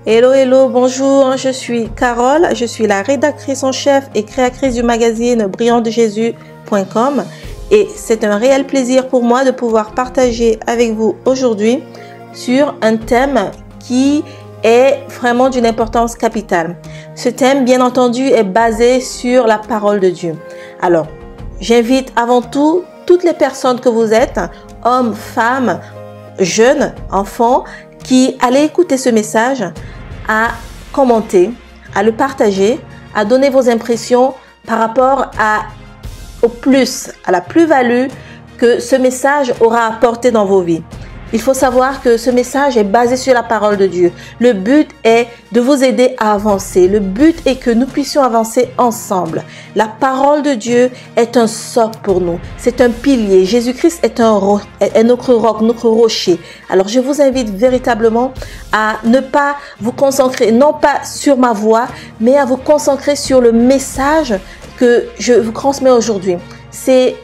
Hello, hello, bonjour, je suis Carole, je suis la rédactrice en chef et créatrice du magazine brillantdejésus.com et c'est un réel plaisir pour moi de pouvoir partager avec vous aujourd'hui sur un thème qui est vraiment d'une importance capitale. Ce thème, bien entendu, est basé sur la parole de Dieu. Alors, j'invite avant tout toutes les personnes que vous êtes, hommes, femmes, jeunes, enfants, qui allez écouter ce message, à commenter, à le partager, à donner vos impressions par rapport à la plus-value que ce message aura apporté dans vos vies. Il faut savoir que ce message est basé sur la parole de Dieu. Le but est de vous aider à avancer. Le but est que nous puissions avancer ensemble. La parole de Dieu est un socle pour nous. C'est un pilier. Jésus-Christ est notre roc, notre rocher. Alors, je vous invite véritablement à ne pas vous concentrer, non pas sur ma voix, mais à vous concentrer sur le message que je vous transmets aujourd'hui. C'est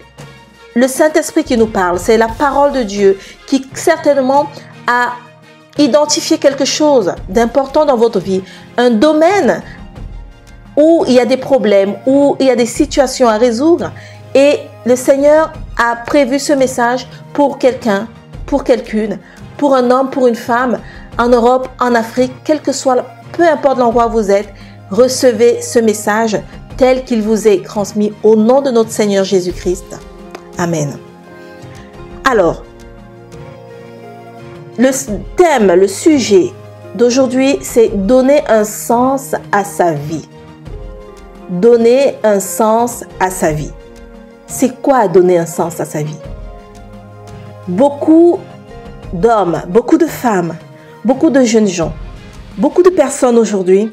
le Saint-Esprit qui nous parle, c'est la parole de Dieu qui certainement a identifié quelque chose d'important dans votre vie, un domaine où il y a des problèmes, où il y a des situations à résoudre et le Seigneur a prévu ce message pour quelqu'un, pour quelqu'une, pour un homme, pour une femme, en Europe, en Afrique, peu importe l'endroit où vous êtes, recevez ce message tel qu'il vous est transmis au nom de notre Seigneur Jésus-Christ. Amen. Alors, le thème, le sujet d'aujourd'hui, c'est donner un sens à sa vie. Donner un sens à sa vie. C'est quoi donner un sens à sa vie? Beaucoup d'hommes, beaucoup de femmes, beaucoup de jeunes gens, beaucoup de personnes aujourd'hui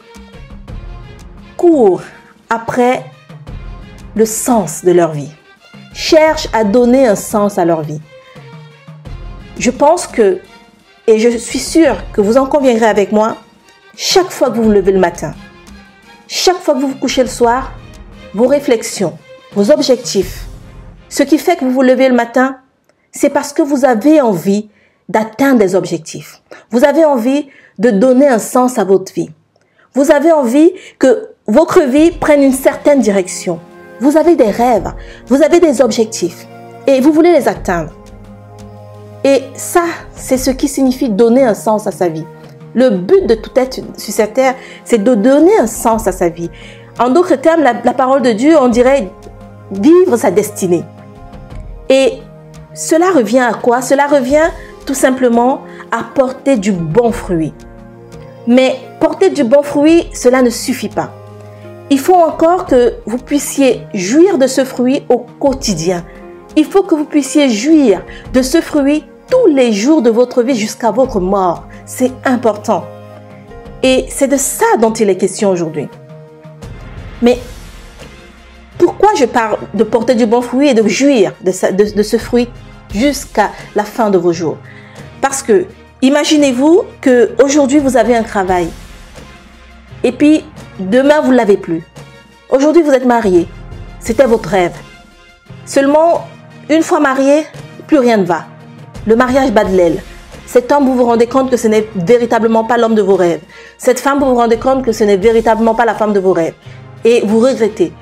courent après le sens de leur vie. Cherchent à donner un sens à leur vie. Je pense que, et je suis sûre que vous en conviendrez avec moi, chaque fois que vous vous levez le matin, chaque fois que vous vous couchez le soir, vos réflexions, vos objectifs, ce qui fait que vous vous levez le matin, c'est parce que vous avez envie d'atteindre des objectifs. Vous avez envie de donner un sens à votre vie. Vous avez envie que votre vie prenne une certaine direction. Vous avez des rêves, vous avez des objectifs et vous voulez les atteindre. Et ça, c'est ce qui signifie donner un sens à sa vie. Le but de tout être sur cette terre, c'est de donner un sens à sa vie. En d'autres termes, la parole de Dieu, on dirait vivre sa destinée. Et cela revient à quoi? Cela revient tout simplement à porter du bon fruit. Mais porter du bon fruit, cela ne suffit pas. Il faut encore que vous puissiez jouir de ce fruit au quotidien. Il faut que vous puissiez jouir de ce fruit tous les jours de votre vie jusqu'à votre mort. C'est important. Et c'est de ça dont il est question aujourd'hui. Mais pourquoi je parle de porter du bon fruit et de jouir de ce fruit jusqu'à la fin de vos jours? Parce que imaginez-vous qu'aujourd'hui vous avez un travail. Et puis, demain, vous ne l'avez plus. Aujourd'hui, vous êtes marié. C'était votre rêve. Seulement, une fois marié, plus rien ne va. Le mariage bat de l'aile. Cet homme, vous vous rendez compte que ce n'est véritablement pas l'homme de vos rêves. Cette femme, vous vous rendez compte que ce n'est véritablement pas la femme de vos rêves. Et vous regrettez.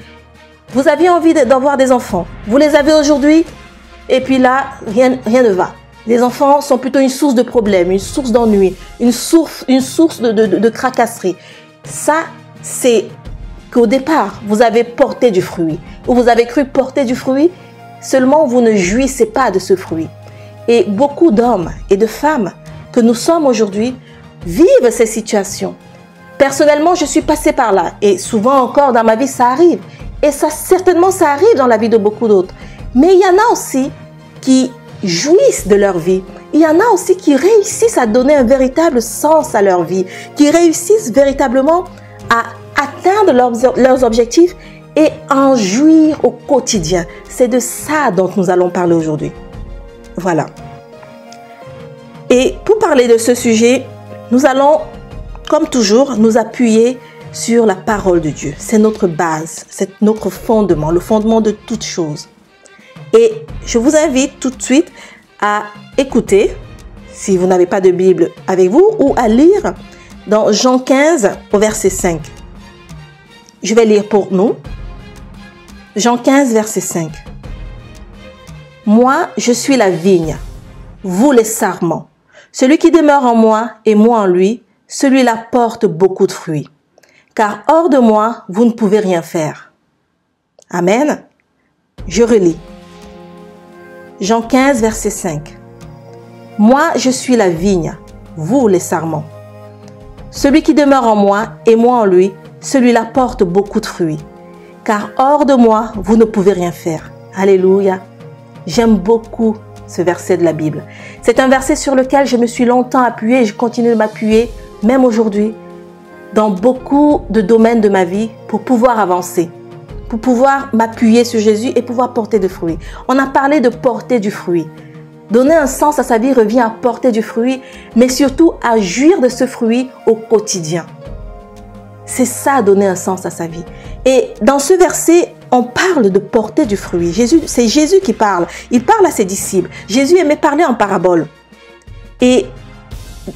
Vous aviez envie d'avoir des enfants. Vous les avez aujourd'hui. Et puis là, rien ne va. Les enfants sont plutôt une source de problèmes, une source d'ennui, une source de tracasserie. Ça, c'est qu'au départ, vous avez porté du fruit, ou vous avez cru porter du fruit, seulement vous ne jouissez pas de ce fruit. Et beaucoup d'hommes et de femmes que nous sommes aujourd'hui vivent ces situations. Personnellement, je suis passée par là, et souvent encore dans ma vie, ça arrive. Et certainement, ça arrive dans la vie de beaucoup d'autres. Mais il y en a aussi qui jouissent de leur vie. Il y en a aussi qui réussissent à donner un véritable sens à leur vie, qui réussissent véritablement à atteindre leurs objectifs et en jouir au quotidien. C'est de ça dont nous allons parler aujourd'hui. Voilà. Et pour parler de ce sujet, nous allons, comme toujours, nous appuyer sur la parole de Dieu. C'est notre base, c'est notre fondement, le fondement de toute chose. Et je vous invite tout de suite à écouter, si vous n'avez pas de Bible avec vous, ou à lire dans Jean 15 au verset 5. Je vais lire pour nous. Jean 15, verset 5. Moi, je suis la vigne, vous les sarments. Celui qui demeure en moi et moi en lui, celui-là porte beaucoup de fruits. Car hors de moi, vous ne pouvez rien faire. Amen. Je relis. Jean 15, verset 5. Moi, je suis la vigne, vous les sarments. Celui qui demeure en moi et moi en lui, celui-là porte beaucoup de fruits. Car hors de moi, vous ne pouvez rien faire. Alléluia. J'aime beaucoup ce verset de la Bible. C'est un verset sur lequel je me suis longtemps appuyée et je continue de m'appuyer, même aujourd'hui, dans beaucoup de domaines de ma vie pour pouvoir avancer, pour pouvoir m'appuyer sur Jésus et pouvoir porter du fruit. On a parlé de porter du fruit. Donner un sens à sa vie revient à porter du fruit, mais surtout à jouir de ce fruit au quotidien. C'est ça, donner un sens à sa vie. Et dans ce verset, on parle de porter du fruit. C'est Jésus qui parle. Il parle à ses disciples. Jésus aimait parler en parabole. Et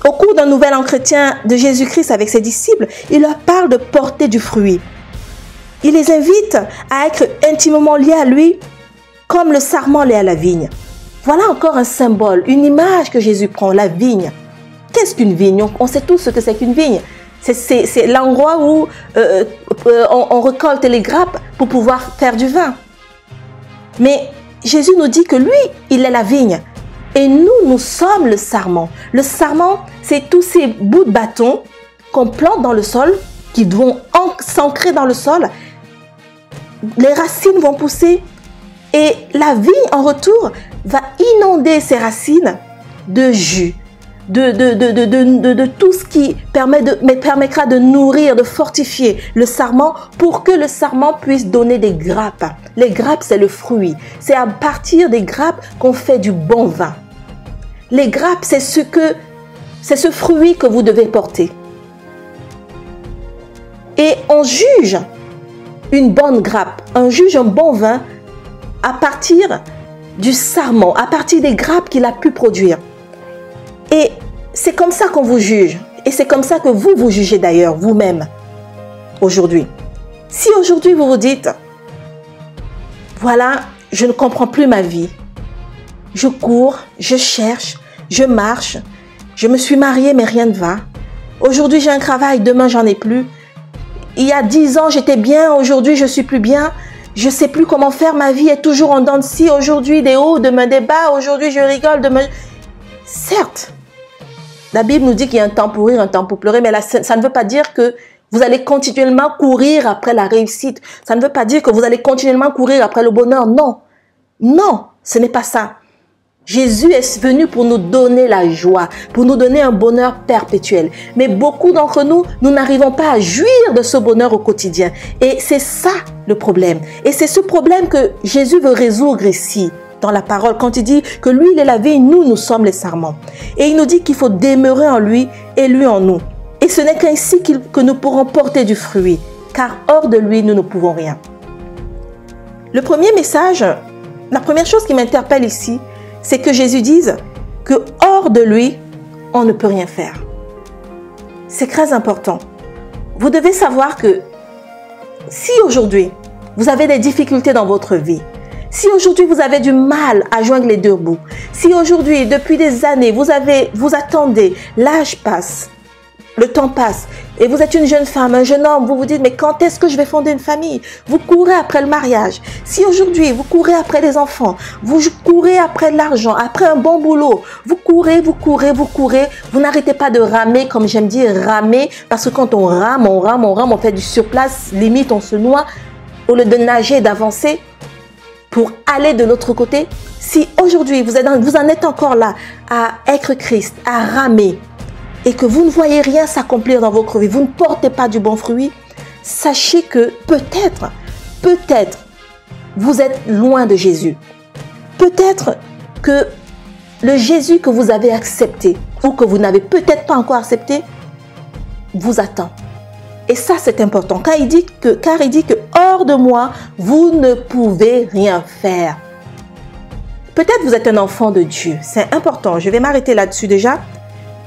au cours d'un nouvel entretien de Jésus-Christ avec ses disciples, il leur parle de porter du fruit. Il les invite à être intimement liés à lui, comme le sarment l'est à la vigne. Voilà encore un symbole, une image que Jésus prend, la vigne. Qu'est-ce qu'une vigne? On sait tous ce que c'est qu'une vigne. C'est l'endroit où on récolte les grappes pour pouvoir faire du vin. Mais Jésus nous dit que lui, il est la vigne. Et nous, nous sommes le sarment. Le sarment, c'est tous ces bouts de bâton qu'on plante dans le sol, qui vont s'ancrer dans le sol. Les racines vont pousser et la vigne, en retour, va inonder ces racines de jus. De tout ce qui permettra de nourrir, de fortifier le sarment pour que le sarment puisse donner des grappes. Les grappes, c'est le fruit. C'est à partir des grappes qu'on fait du bon vin. Les grappes, c'est ce fruit que vous devez porter. Et on juge une bonne grappe, on juge un bon vin à partir du sarment, à partir des grappes qu'il a pu produire. Et c'est comme ça qu'on vous juge. Et c'est comme ça que vous vous jugez d'ailleurs, vous-même, aujourd'hui. Si aujourd'hui vous vous dites, voilà, je ne comprends plus ma vie. Je cours, je cherche, je marche. Je me suis mariée, mais rien ne va. Aujourd'hui, j'ai un travail, demain, j'en ai plus. Il y a 10 ans, j'étais bien. Aujourd'hui, je suis plus bien. Je ne sais plus comment faire. Ma vie est toujours en dents de scie. Aujourd'hui, des hauts, demain, des bas. Aujourd'hui, je rigole, demain... Certes, la Bible nous dit qu'il y a un temps pour rire, un temps pour pleurer, mais là, ça ne veut pas dire que vous allez continuellement courir après la réussite. Ça ne veut pas dire que vous allez continuellement courir après le bonheur. Non, non, ce n'est pas ça. Jésus est venu pour nous donner la joie, pour nous donner un bonheur perpétuel. Mais beaucoup d'entre nous, nous n'arrivons pas à jouir de ce bonheur au quotidien. Et c'est ça le problème. Et c'est ce problème que Jésus veut résoudre ici, dans la parole, quand il dit que lui, il est la vigne, nous sommes les sarments. Et il nous dit qu'il faut demeurer en lui et lui en nous. Et ce n'est qu'ainsi que nous pourrons porter du fruit, car hors de lui, nous ne pouvons rien. Le premier message, la première chose qui m'interpelle ici, c'est que Jésus dise que hors de lui, on ne peut rien faire. C'est très important. Vous devez savoir que si aujourd'hui, vous avez des difficultés dans votre vie, si aujourd'hui vous avez du mal à joindre les deux bouts, si aujourd'hui, depuis des années, vous attendez, l'âge passe, le temps passe, et vous êtes une jeune femme, un jeune homme, vous vous dites, mais quand est-ce que je vais fonder une famille? Vous courez après le mariage. Si aujourd'hui, vous courez après les enfants, vous courez après l'argent, après un bon boulot, vous courez, vous n'arrêtez pas de ramer, comme j'aime dire, ramer, parce que quand on rame, on fait du surplace, limite on se noie, au lieu de nager et d'avancer pour aller de l'autre côté. Si aujourd'hui, vous en êtes encore là, à être Christ, à ramer, et que vous ne voyez rien s'accomplir dans votre vie, vous ne portez pas du bon fruit, sachez que peut-être, vous êtes loin de Jésus. Peut-être que le Jésus que vous avez accepté, ou que vous n'avez peut-être pas encore accepté, vous attend. Et ça, c'est important, car il dit que hors de moi, vous ne pouvez rien faire. Peut-être vous êtes un enfant de Dieu, c'est important, je vais m'arrêter là-dessus déjà.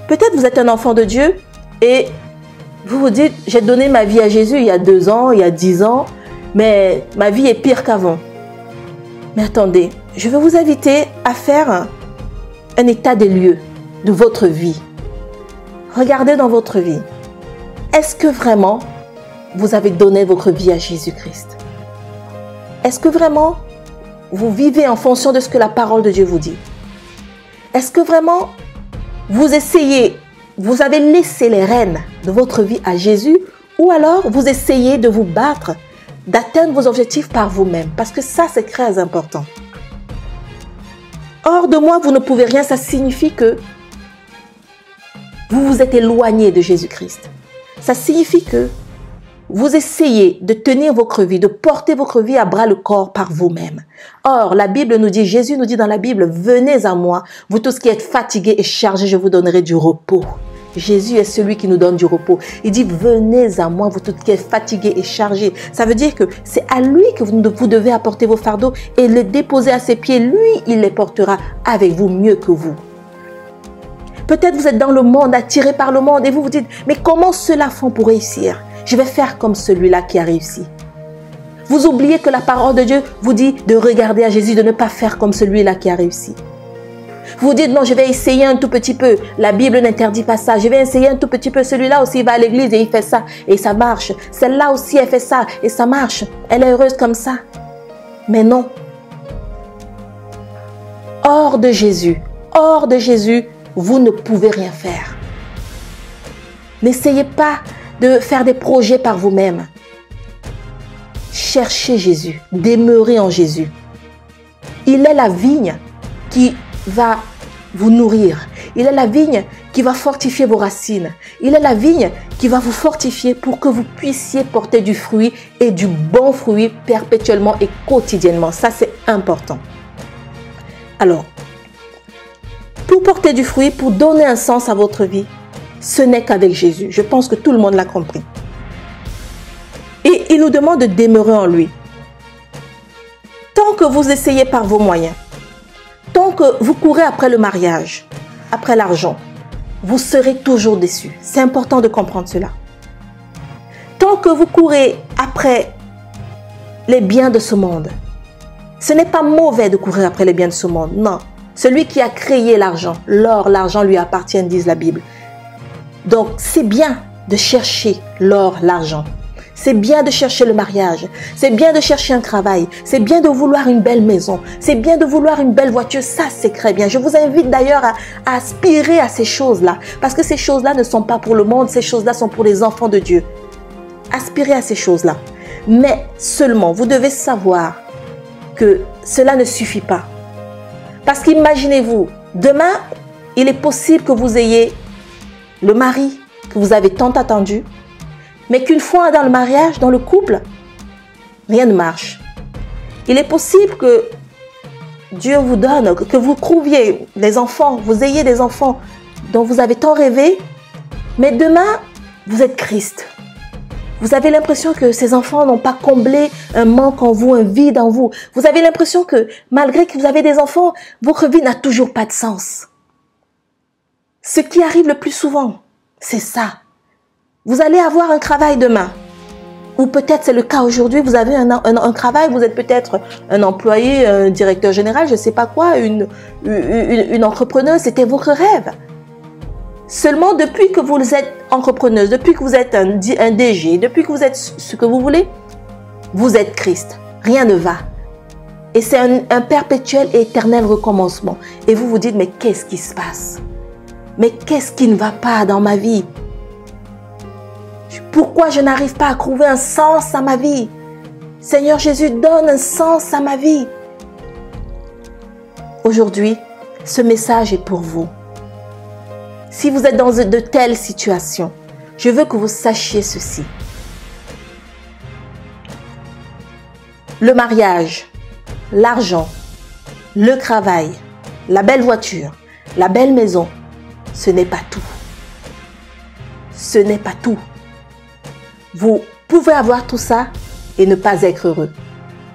Peut-être vous êtes un enfant de Dieu et Vous vous dites, j'ai donné ma vie à Jésus il y a 2 ans, il y a 10 ans, mais ma vie est pire qu'avant. Mais attendez, je vais vous inviter à faire un état des lieux de votre vie. Regardez dans votre vie. Est-ce que vraiment vous avez donné votre vie à Jésus-Christ? Est-ce que vraiment vous vivez en fonction de ce que la parole de Dieu vous dit? Est-ce que vraiment vous essayez, vous avez laissé les rênes de votre vie à Jésus, ou alors vous essayez de vous battre, d'atteindre vos objectifs par vous-même? Parce que ça, c'est très important. Hors de moi, vous ne pouvez rien, ça signifie que vous vous êtes éloigné de Jésus-Christ. Ça signifie que vous essayez de tenir votre vie, de porter votre vie à bras le corps par vous-même. Or, la Bible nous dit, Jésus nous dit dans la Bible, venez à moi, vous tous qui êtes fatigués et chargés, je vous donnerai du repos. Jésus est celui qui nous donne du repos. Il dit, venez à moi, vous tous qui êtes fatigués et chargés. Ça veut dire que c'est à lui que vous devez apporter vos fardeaux et les déposer à ses pieds. Lui, il les portera avec vous mieux que vous. Peut-être vous êtes dans le monde, attiré par le monde et vous vous dites, mais comment ceux-là font pour réussir? Je vais faire comme celui-là qui a réussi. Vous oubliez que la parole de Dieu vous dit de regarder à Jésus, de ne pas faire comme celui-là qui a réussi. Vous dites, non, je vais essayer un tout petit peu. La Bible n'interdit pas ça. Je vais essayer un tout petit peu. Celui-là aussi, il va à l'église et il fait ça. Et ça marche. Celle-là aussi, elle fait ça. Et ça marche. Elle est heureuse comme ça. Mais non. Hors de Jésus, vous ne pouvez rien faire. N'essayez pas de faire des projets par vous-même. Cherchez Jésus. Demeurez en Jésus. Il est la vigne qui va vous nourrir. Il est la vigne qui va fortifier vos racines. Il est la vigne qui va vous fortifier pour que vous puissiez porter du fruit et du bon fruit perpétuellement et quotidiennement. Ça, c'est important. Alors, pour porter du fruit, pour donner un sens à votre vie, ce n'est qu'avec Jésus. Je pense que tout le monde l'a compris. Et il nous demande de demeurer en lui. Tant que vous essayez par vos moyens, tant que vous courez après le mariage, après l'argent, vous serez toujours déçus. C'est important de comprendre cela. Tant que vous courez après les biens de ce monde, ce n'est pas mauvais de courir après les biens de ce monde, non. Celui qui a créé l'argent, l'or, l'argent lui appartient, disent la Bible. Donc, c'est bien de chercher l'or, l'argent. C'est bien de chercher le mariage. C'est bien de chercher un travail. C'est bien de vouloir une belle maison. C'est bien de vouloir une belle voiture. Ça, c'est très bien. Je vous invite d'ailleurs à aspirer à ces choses-là. Parce que ces choses-là ne sont pas pour le monde. Ces choses-là sont pour les enfants de Dieu. Aspirez à ces choses-là. Mais seulement, vous devez savoir que cela ne suffit pas. Parce qu'imaginez-vous, demain, il est possible que vous ayez le mari que vous avez tant attendu, mais qu'une fois dans le mariage, dans le couple, rien ne marche. Il est possible que Dieu vous donne, que vous trouviez des enfants, vous ayez des enfants dont vous avez tant rêvé, mais demain, vous êtes Christ. Vous avez l'impression que ces enfants n'ont pas comblé un manque en vous, un vide en vous. Vous avez l'impression que malgré que vous avez des enfants, votre vie n'a toujours pas de sens. Ce qui arrive le plus souvent, c'est ça. Vous allez avoir un travail demain. Ou peut-être c'est le cas aujourd'hui, vous avez un travail, vous êtes peut-être un employé, un directeur général, je ne sais pas quoi, une entrepreneuse, c'était votre rêve. Seulement depuis que vous êtes entrepreneuse, depuis que vous êtes un DG, depuis que vous êtes ce que vous voulez, vous êtes Christ. Rien ne va. Et c'est un perpétuel et éternel recommencement. Et vous vous dites, mais qu'est-ce qui se passe? Mais qu'est-ce qui ne va pas dans ma vie? Pourquoi je n'arrive pas à trouver un sens à ma vie? Seigneur Jésus, donne un sens à ma vie. Aujourd'hui, ce message est pour vous. Si vous êtes dans de telles situations, je veux que vous sachiez ceci. Le mariage, l'argent, le travail, la belle voiture, la belle maison, ce n'est pas tout. Ce n'est pas tout. Vous pouvez avoir tout ça et ne pas être heureux.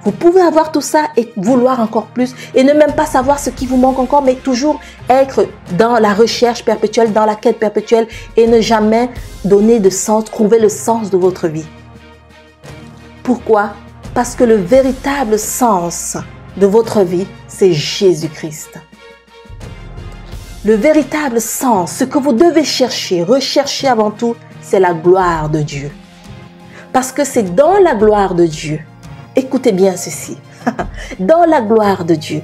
Vous pouvez avoir tout ça et vouloir encore plus et ne même pas savoir ce qui vous manque encore, mais toujours être dans la recherche perpétuelle, dans la quête perpétuelle et ne jamais donner de sens, trouver le sens de votre vie. Pourquoi? Parce que le véritable sens de votre vie, c'est Jésus-Christ. Le véritable sens, ce que vous devez chercher, rechercher avant tout, c'est la gloire de Dieu. Parce que c'est dans la gloire de Dieu, écoutez bien ceci, dans la gloire de Dieu,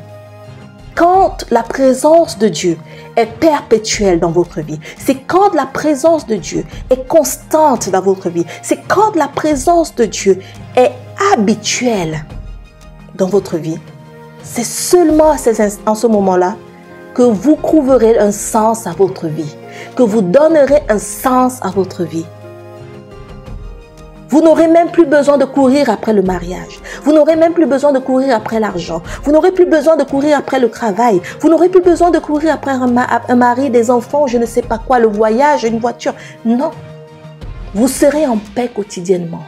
quand la présence de Dieu est perpétuelle dans votre vie, c'est quand la présence de Dieu est constante dans votre vie, c'est quand la présence de Dieu est habituelle dans votre vie, c'est seulement en ce moment-là que vous trouverez un sens à votre vie, que vous donnerez un sens à votre vie. Vous n'aurez même plus besoin de courir après le mariage. Vous n'aurez même plus besoin de courir après l'argent. Vous n'aurez plus besoin de courir après le travail. Vous n'aurez plus besoin de courir après un mari, des enfants, je ne sais pas quoi, le voyage, une voiture. Non. Vous serez en paix quotidiennement.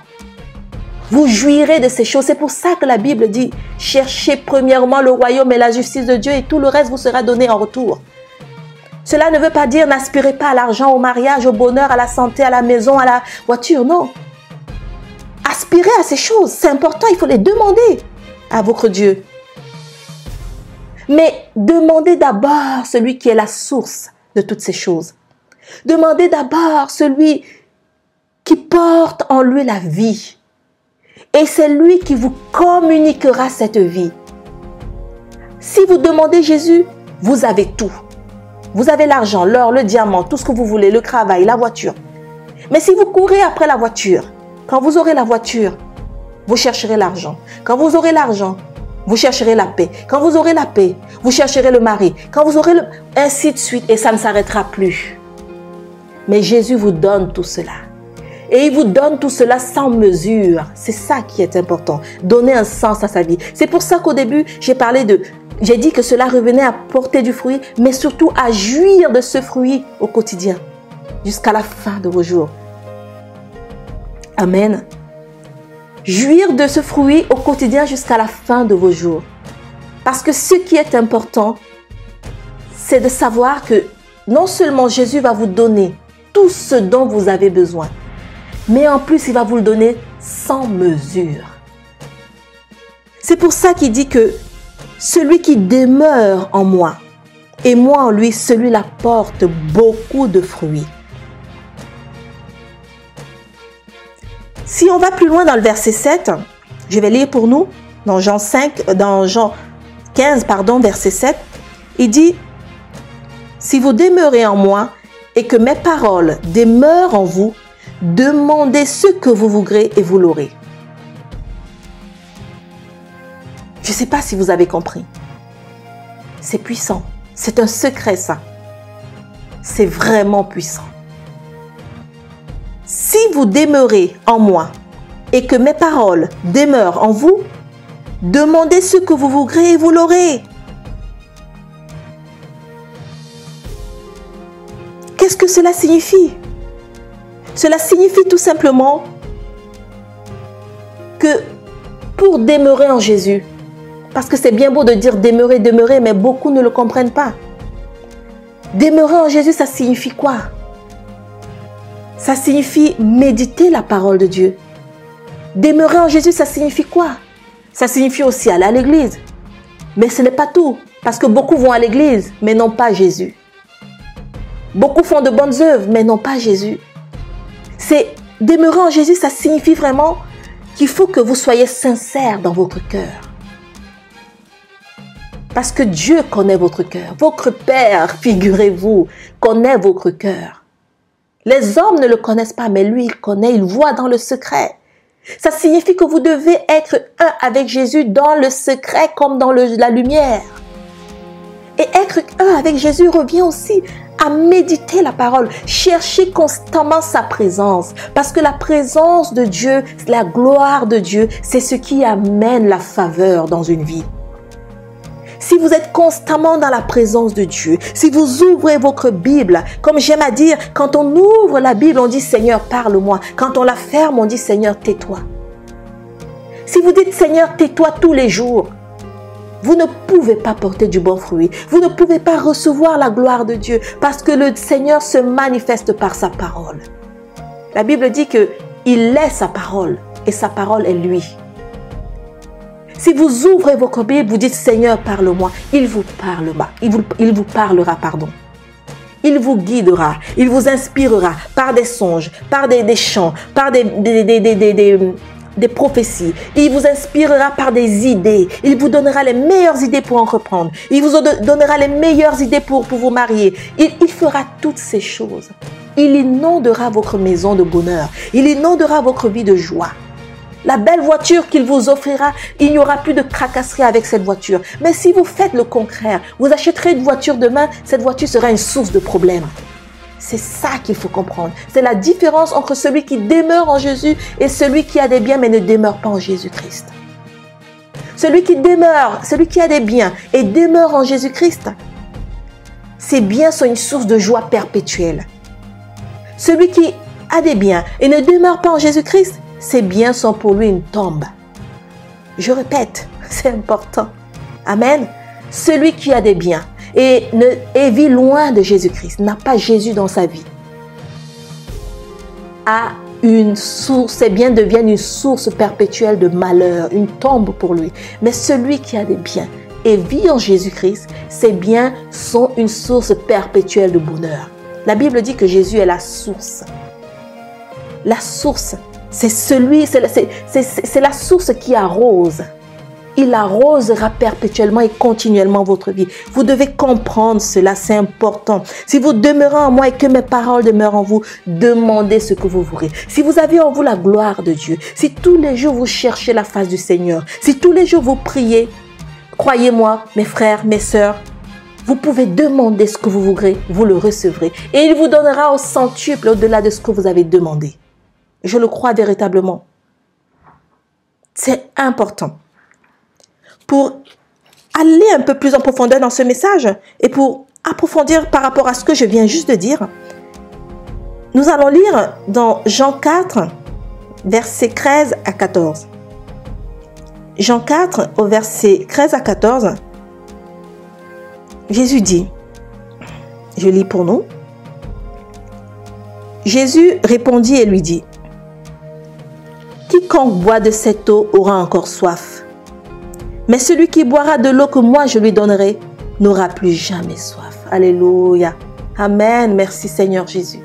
Vous jouirez de ces choses. C'est pour ça que la Bible dit, cherchez premièrement le royaume et la justice de Dieu et tout le reste vous sera donné en retour. Cela ne veut pas dire n'aspirez pas à l'argent, au mariage, au bonheur, à la santé, à la maison, à la voiture. Non. Aspirez à ces choses, c'est important, il faut les demander à votre Dieu. Mais demandez d'abord celui qui est la source de toutes ces choses. Demandez d'abord celui qui porte en lui la vie. Et c'est lui qui vous communiquera cette vie. Si vous demandez Jésus, vous avez tout. Vous avez l'argent, l'or, le diamant, tout ce que vous voulez, le travail, la voiture. Mais si vous courez après la voiture, quand vous aurez la voiture, vous chercherez l'argent. Quand vous aurez l'argent, vous chercherez la paix. Quand vous aurez la paix, vous chercherez le mari. Quand vous aurez ainsi de suite, et ça ne s'arrêtera plus. Mais Jésus vous donne tout cela. Et il vous donne tout cela sans mesure. C'est ça qui est important. Donner un sens à sa vie. C'est pour ça qu'au début, j'ai dit que cela revenait à porter du fruit, mais surtout à jouir de ce fruit au quotidien, jusqu'à la fin de vos jours. Amen. Jouir de ce fruit au quotidien jusqu'à la fin de vos jours. Parce que ce qui est important, c'est de savoir que non seulement Jésus va vous donner tout ce dont vous avez besoin, mais en plus, il va vous le donner sans mesure. C'est pour ça qu'il dit que celui qui demeure en moi et moi en lui, celui-là porte beaucoup de fruits. Si on va plus loin dans le verset 7, je vais lire pour nous, dans Jean 15, verset 7, il dit, « Si vous demeurez en moi et que mes paroles demeurent en vous, demandez ce que vous voudrez et vous l'aurez. » Je ne sais pas si vous avez compris. C'est puissant. C'est un secret, ça. C'est vraiment puissant. Si vous demeurez en moi et que mes paroles demeurent en vous, demandez ce que vous voudrez et vous l'aurez. Qu'est-ce que cela signifie? Cela signifie tout simplement que pour demeurer en Jésus, parce que c'est bien beau de dire demeurer, demeurer, mais beaucoup ne le comprennent pas. Demeurer en Jésus, ça signifie quoi? Ça signifie méditer la parole de Dieu. Demeurer en Jésus, ça signifie quoi? Ça signifie aussi aller à l'église. Mais ce n'est pas tout, parce que beaucoup vont à l'église, mais n'ont pas Jésus. Beaucoup font de bonnes œuvres, mais n'ont pas Jésus. C'est demeurer en Jésus, ça signifie vraiment qu'il faut que vous soyez sincère dans votre cœur. Parce que Dieu connaît votre cœur. Votre Père, figurez-vous, connaît votre cœur. Les hommes ne le connaissent pas, mais lui, il connaît, il voit dans le secret. Ça signifie que vous devez être un avec Jésus dans le secret comme dans la lumière. Et être un avec Jésus revient aussi à méditer la parole, chercher constamment sa présence. Parce que la présence de Dieu, la gloire de Dieu, c'est ce qui amène la faveur dans une vie. Si vous êtes constamment dans la présence de Dieu, si vous ouvrez votre Bible, comme j'aime à dire, quand on ouvre la Bible, on dit « Seigneur, parle-moi ». Quand on la ferme, on dit « Seigneur, tais-toi ». Si vous dites Seigneur, tais-toi tous les jours, vous ne pouvez pas porter du bon fruit. Vous ne pouvez pas recevoir la gloire de Dieu parce que le Seigneur se manifeste par sa parole. La Bible dit qu'il est sa parole et sa parole est lui. Si vous ouvrez votre Bible, vous dites Seigneur, parle-moi, il vous parlera. Il vous parlera, pardon. Il vous guidera, il vous inspirera par des songes, par des chants, par des prophéties. Il vous inspirera par des idées. Il vous donnera les meilleures idées pour entreprendre. Il vous donnera les meilleures idées pour vous marier. Il fera toutes ces choses. Il inondera votre maison de bonheur. Il inondera votre vie de joie. La belle voiture qu'il vous offrira, il n'y aura plus de tracasserie avec cette voiture. Mais si vous faites le contraire, vous achèterez une voiture demain, cette voiture sera une source de problèmes. C'est ça qu'il faut comprendre. C'est la différence entre celui qui demeure en Jésus et celui qui a des biens mais ne demeure pas en Jésus-Christ. Celui qui demeure, celui qui a des biens et demeure en Jésus-Christ, ses biens sont une source de joie perpétuelle. Celui qui a des biens et ne demeure pas en Jésus-Christ, ses biens sont pour lui une tombe. Je répète, c'est important. Amen. Celui qui a des biens et vit loin de Jésus-Christ, n'a pas Jésus dans sa vie, a une source, ses biens deviennent une source perpétuelle de malheur, une tombe pour lui. Mais celui qui a des biens et vit en Jésus-Christ, ses biens sont une source perpétuelle de bonheur. La Bible dit que Jésus est la source. La source, c'est la source qui arrose. Il arrosera perpétuellement et continuellement votre vie. Vous devez comprendre cela, c'est important. Si vous demeurez en moi et que mes paroles demeurent en vous, demandez ce que vous voudrez. Si vous avez en vous la gloire de Dieu, si tous les jours vous cherchez la face du Seigneur, si tous les jours vous priez, croyez-moi, mes frères, mes sœurs, vous pouvez demander ce que vous voudrez, vous le recevrez. Et il vous donnera au centuple au-delà de ce que vous avez demandé. Je le crois véritablement. C'est important. Pour aller un peu plus en profondeur dans ce message et pour approfondir par rapport à ce que je viens juste de dire, nous allons lire dans Jean 4, versets 13 à 14. Jean 4, au verset 13 à 14, Jésus dit, je lis pour nous, Jésus répondit et lui dit, quiconque boit de cette eau aura encore soif. Mais celui qui boira de l'eau que moi je lui donnerai n'aura plus jamais soif. Alléluia. Amen. Merci Seigneur Jésus.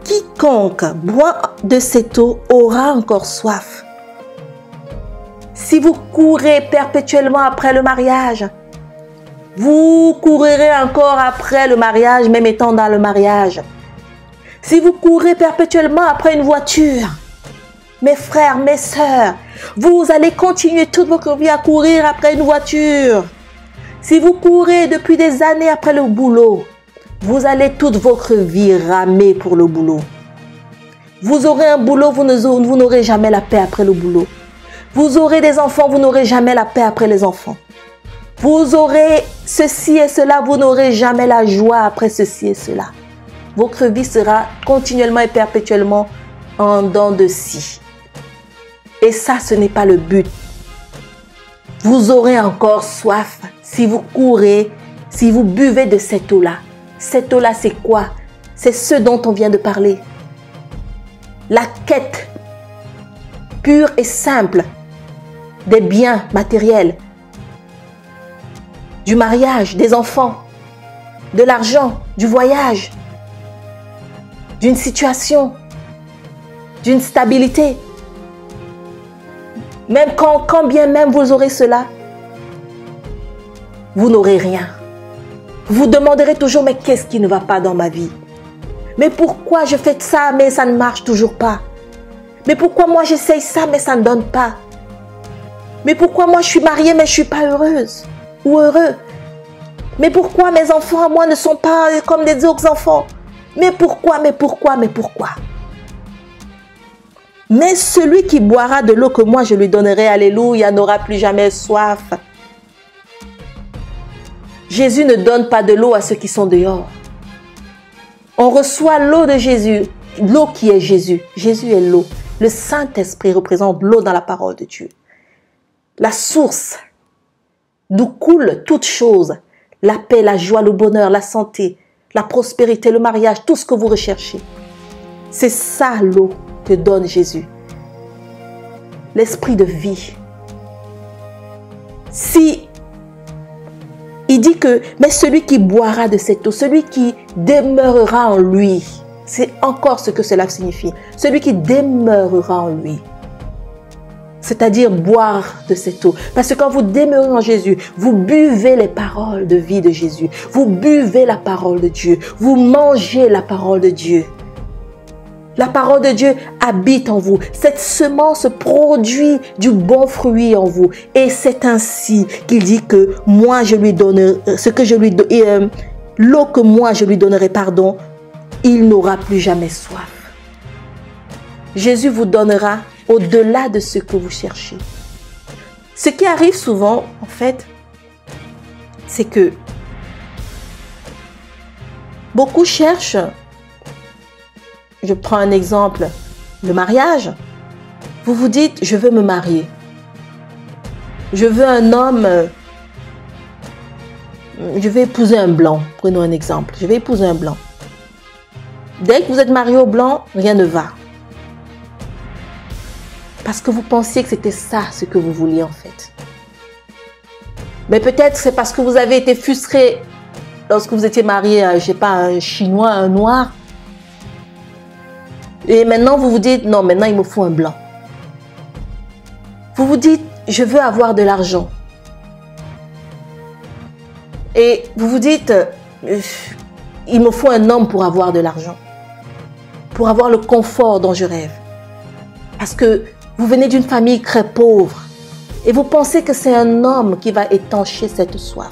Quiconque boit de cette eau aura encore soif. Si vous courez perpétuellement après le mariage, vous courrez encore après le mariage, même étant dans le mariage. Si vous courez perpétuellement après une voiture, mes frères, mes sœurs, vous allez continuer toute votre vie à courir après une voiture. Si vous courez depuis des années après le boulot, vous allez toute votre vie ramer pour le boulot. Vous aurez un boulot, vous n'aurez jamais la paix après le boulot. Vous aurez des enfants, vous n'aurez jamais la paix après les enfants. Vous aurez ceci et cela, vous n'aurez jamais la joie après ceci et cela. Votre vie sera continuellement et perpétuellement en dents de scie. Et ça, ce n'est pas le but. Vous aurez encore soif si vous courez, si vous buvez de cette eau-là. Cette eau-là, c'est quoi? C'est ce dont on vient de parler. La quête pure et simple des biens matériels, du mariage, des enfants, de l'argent, du voyage, d'une situation, d'une stabilité. Même quand bien même vous aurez cela, vous n'aurez rien. Vous demanderez toujours, mais qu'est-ce qui ne va pas dans ma vie? Mais pourquoi je fais ça, mais ça ne marche toujours pas? Mais pourquoi moi j'essaye ça, mais ça ne donne pas? Mais pourquoi moi je suis mariée, mais je ne suis pas heureuse ou heureux? Mais pourquoi mes enfants à moi ne sont pas comme les autres enfants? Mais pourquoi, mais pourquoi, mais pourquoi? Mais celui qui boira de l'eau que moi je lui donnerai, alléluia, n'aura plus jamais soif. Jésus ne donne pas de l'eau à ceux qui sont dehors. On reçoit l'eau de Jésus, l'eau qui est Jésus. Jésus est l'eau. Le Saint-Esprit représente l'eau dans la parole de Dieu. La source d'où coule toute chose, la paix, la joie, le bonheur, la santé, la prospérité, le mariage, tout ce que vous recherchez. C'est ça l'eau que donne Jésus. L'esprit de vie. Si il dit que, mais celui qui boira de cette eau, celui qui demeurera en lui, c'est encore ce que cela signifie. Celui qui demeurera en lui. C'est-à-dire boire de cette eau. Parce que quand vous demeurez en Jésus, vous buvez les paroles de vie de Jésus. Vous buvez la parole de Dieu. Vous mangez la parole de Dieu. La parole de Dieu habite en vous. Cette semence produit du bon fruit en vous. Et c'est ainsi qu'il dit que moi je lui donnerai, l'eau que moi je lui donnerai, pardon, il n'aura plus jamais soif. Jésus vous donnera au-delà de ce que vous cherchez. Ce qui arrive souvent, en fait, c'est que beaucoup cherchent. Je prends un exemple, le mariage. Vous vous dites, je veux me marier. Je veux un homme, je vais épouser un blanc. Prenons un exemple, je vais épouser un blanc. Dès que vous êtes marié au blanc, rien ne va. Parce que vous pensiez que c'était ça ce que vous vouliez en fait. Mais peut-être c'est parce que vous avez été frustré lorsque vous étiez marié à, je sais pas, un Chinois, un Noir. Et maintenant, vous vous dites, non, maintenant, il me faut un blanc. Vous vous dites, je veux avoir de l'argent. Et vous vous dites, il me faut un homme pour avoir de l'argent. Pour avoir le confort dont je rêve. Parce que vous venez d'une famille très pauvre. Et vous pensez que c'est un homme qui va étancher cette soif.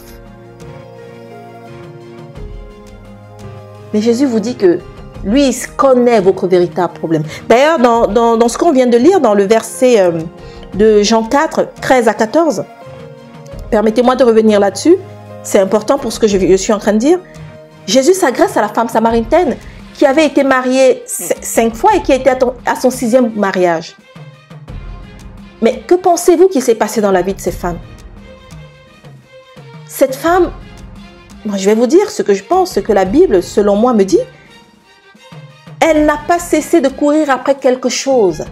Mais Jésus vous dit que lui, il connaît votre véritable problème. D'ailleurs, dans ce qu'on vient de lire, dans le verset de Jean 4, 13 à 14, permettez-moi de revenir là-dessus. C'est important pour ce que je suis en train de dire. Jésus s'adresse à la femme samaritaine qui avait été mariée 5 fois et qui était à son 6e mariage. Mais que pensez-vous qui s'est passé dans la vie de cette femme? Cette femme, moi, je vais vous dire ce que je pense, ce que la Bible, selon moi, me dit. Elle n'a pas cessé de courir après quelque chose.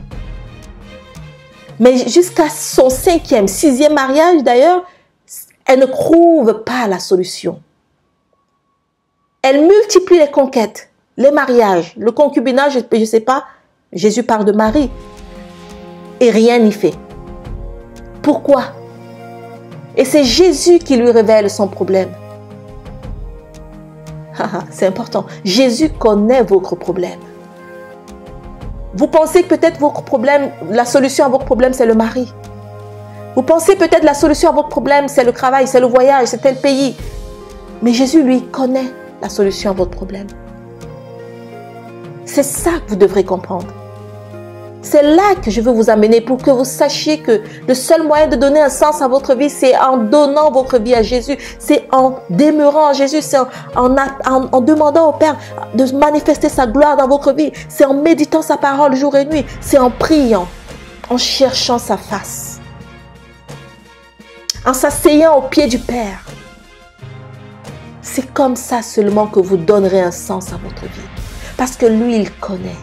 Mais jusqu'à son 5e, 6e mariage d'ailleurs, elle ne trouve pas la solution. Elle multiplie les conquêtes, les mariages, le concubinage, je ne sais pas. Jésus parle de Marie. Et rien n'y fait. Pourquoi? Et c'est Jésus qui lui révèle son problème. C'est important. Jésus connaît votre problème. Vous pensez que peut-être votre problème, la solution à votre problème, c'est le mari. Vous pensez peut-être la solution à votre problème, c'est le travail, c'est le voyage, c'est tel pays. Mais Jésus, lui, connaît la solution à votre problème. C'est ça que vous devrez comprendre. C'est là que je veux vous amener pour que vous sachiez que le seul moyen de donner un sens à votre vie, c'est en donnant votre vie à Jésus. C'est en demeurant en Jésus. C'est en demandant au Père de manifester sa gloire dans votre vie. C'est en méditant sa parole jour et nuit. C'est en priant, en cherchant sa face. En s'asseyant au pied du Père. C'est comme ça seulement que vous donnerez un sens à votre vie. Parce que lui, il connaît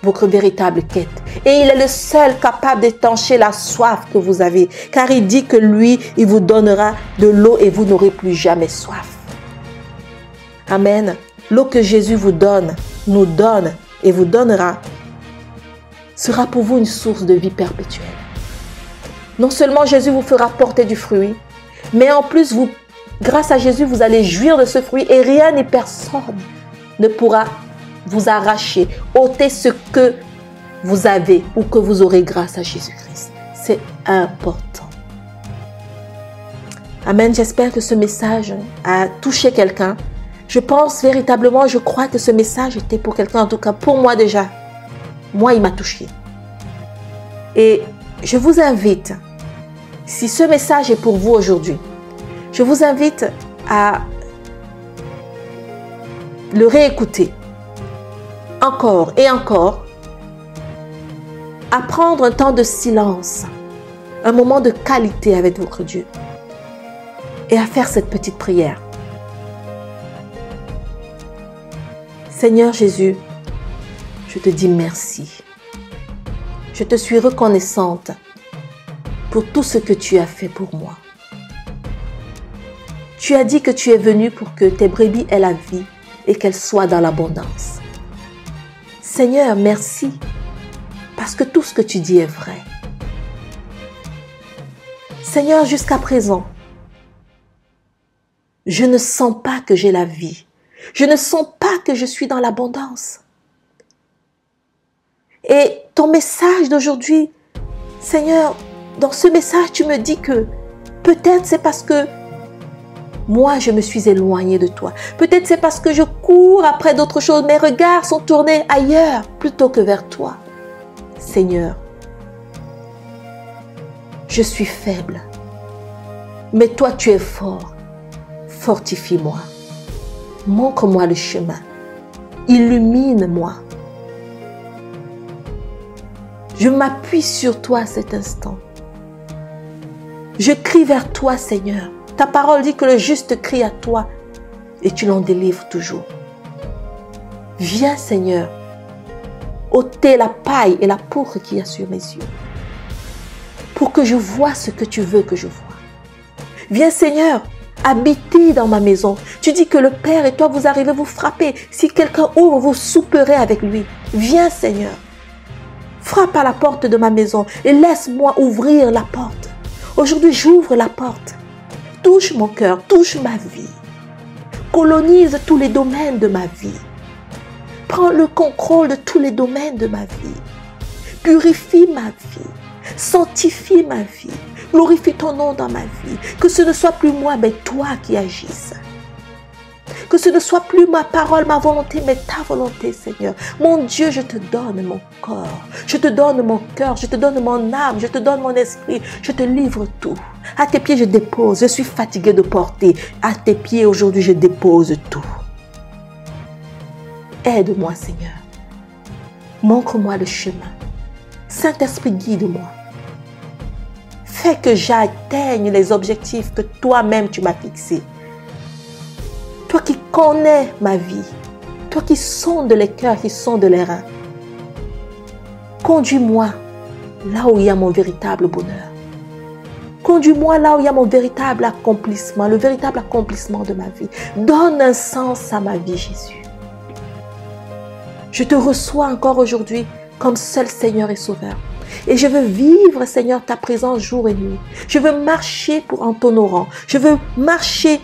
votre véritable quête. Et il est le seul capable d'étancher la soif que vous avez. Car il dit que lui, il vous donnera de l'eau et vous n'aurez plus jamais soif. Amen. L'eau que Jésus vous donne, nous donne et vous donnera, sera pour vous une source de vie perpétuelle. Non seulement Jésus vous fera porter du fruit, mais en plus, grâce à Jésus, vous allez jouir de ce fruit et rien ni personne ne pourra vous arracher, ôter ce que vous avez ou que vous aurez grâce à Jésus-Christ. C'est important. Amen. J'espère que ce message a touché quelqu'un. Je pense véritablement, je crois que ce message était pour quelqu'un, en tout cas pour moi déjà. Moi, il m'a touché. Et je vous invite, si ce message est pour vous aujourd'hui, je vous invite à le réécouter encore et encore à prendre un temps de silence, un moment de qualité avec votre Dieu et à faire cette petite prière. Seigneur Jésus, je te dis merci. Je te suis reconnaissante pour tout ce que tu as fait pour moi. Tu as dit que tu es venu pour que tes brebis aient la vie et qu'elles soient dans l'abondance. Seigneur, merci, parce que tout ce que tu dis est vrai. Seigneur, jusqu'à présent, je ne sens pas que j'ai la vie. Je ne sens pas que je suis dans l'abondance. Et ton message d'aujourd'hui, Seigneur, dans ce message, tu me dis que peut-être c'est parce que moi, je me suis éloignée de toi. Peut-être c'est parce que je cours après d'autres choses. Mes regards sont tournés ailleurs plutôt que vers toi. Seigneur, je suis faible, mais toi, tu es fort. Fortifie-moi. Montre-moi le chemin. Illumine-moi. Je m'appuie sur toi à cet instant. Je crie vers toi, Seigneur. Ta parole dit que le juste crie à toi et tu l'en délivres toujours. Viens, Seigneur, ôter la paille et la pourpre qu'il y a sur mes yeux pour que je voie ce que tu veux que je voie. Viens, Seigneur, habiter dans ma maison. Tu dis que le Père et toi, vous arrivez, vous frappez. Si quelqu'un ouvre, vous souperez avec lui. Viens, Seigneur, frappe à la porte de ma maison et laisse-moi ouvrir la porte. Aujourd'hui, j'ouvre la porte. Touche mon cœur, touche ma vie. Colonise tous les domaines de ma vie. Prends le contrôle de tous les domaines de ma vie. Purifie ma vie. Sanctifie ma vie. Glorifie ton nom dans ma vie. Que ce ne soit plus moi, mais toi qui agisses. Que ce ne soit plus ma parole, ma volonté, mais ta volonté, Seigneur. Mon Dieu, je te donne mon corps. Je te donne mon cœur. Je te donne mon âme. Je te donne mon esprit. Je te livre tout. À tes pieds, je dépose. Je suis fatiguée de porter. À tes pieds, aujourd'hui, je dépose tout. Aide-moi, Seigneur. Montre-moi le chemin. Saint-Esprit, guide-moi. Fais que j'atteigne les objectifs que toi-même tu m'as fixés. Toi qui connais ma vie. Toi qui sondes les cœurs, qui sondes les reins. Conduis-moi là où il y a mon véritable bonheur. Conduis-moi là où il y a mon véritable accomplissement, le véritable accomplissement de ma vie. Donne un sens à ma vie, Jésus. Je te reçois encore aujourd'hui comme seul Seigneur et Sauveur. Et je veux vivre, Seigneur, ta présence jour et nuit. Je veux marcher en t'honorant. Je veux marcher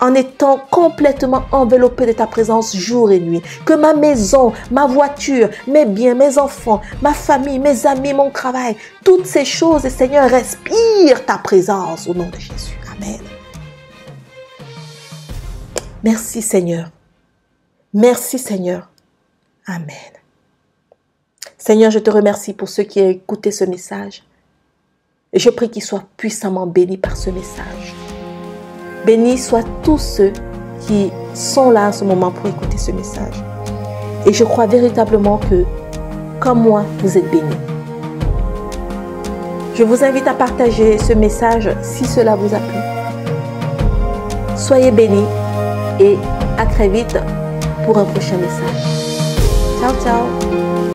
en étant complètement enveloppé de ta présence jour et nuit. Que ma maison, ma voiture, mes biens, mes enfants, ma famille, mes amis, mon travail, toutes ces choses, Seigneur, respirent ta présence au nom de Jésus. Amen. Merci, Seigneur. Merci, Seigneur. Amen. Seigneur, je te remercie pour ceux qui ont écouté ce message. Et je prie qu'ils soient puissamment bénis par ce message. Bénis soient tous ceux qui sont là en ce moment pour écouter ce message. Et je crois véritablement que, comme moi, vous êtes bénis. Je vous invite à partager ce message si cela vous a plu. Soyez bénis et à très vite pour un prochain message. Ciao, ciao.